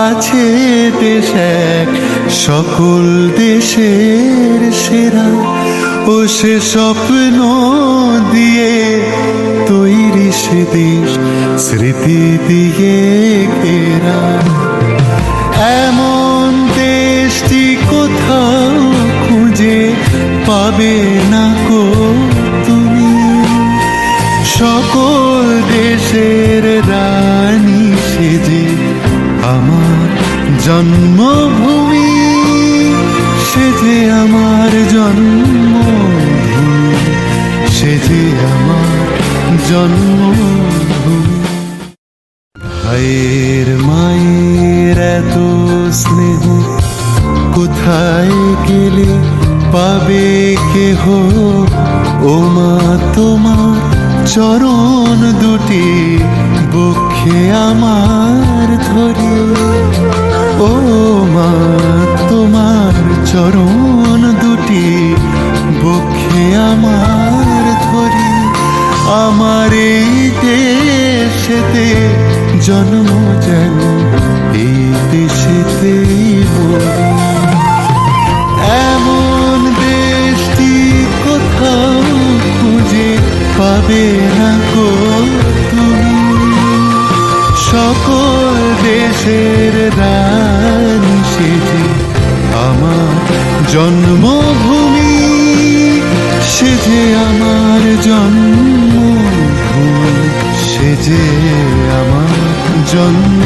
আছে দেশ এক সকল দেশের সেরা, ও সে স্বপ্ন দিয়ে তৈরি সে দেশ স্মৃতি দিয়ে ঘেরা। এমন দেশটি কোথাও খুঁজে পাবে না গো তুমি, সকল দেশের রানী সেজে আমার জন্মভূমি, সেজে আমার জন্মভূমি, সেজে আমার জন্মভূমি। ভাইয়ের মায়ের এত স্নেহ কোথায় গেলে পাবে কেহ, ও মা তোমার চরণ দুটি বক্ষে আমার ধরে, ও মা তোমার চরণ দুটি বক্ষে আমার ধরে। আমার এই দেশেতে জন্ম যেন এই দেশেতেই বলি, এমন দেশটি কোথাও খুঁজে পাবে না গো তুমি, সকল দেশের রানী সেজে আমার জন্মভূমি, সেজে আমার জন্মভূমি, সেজে আমার জন্ম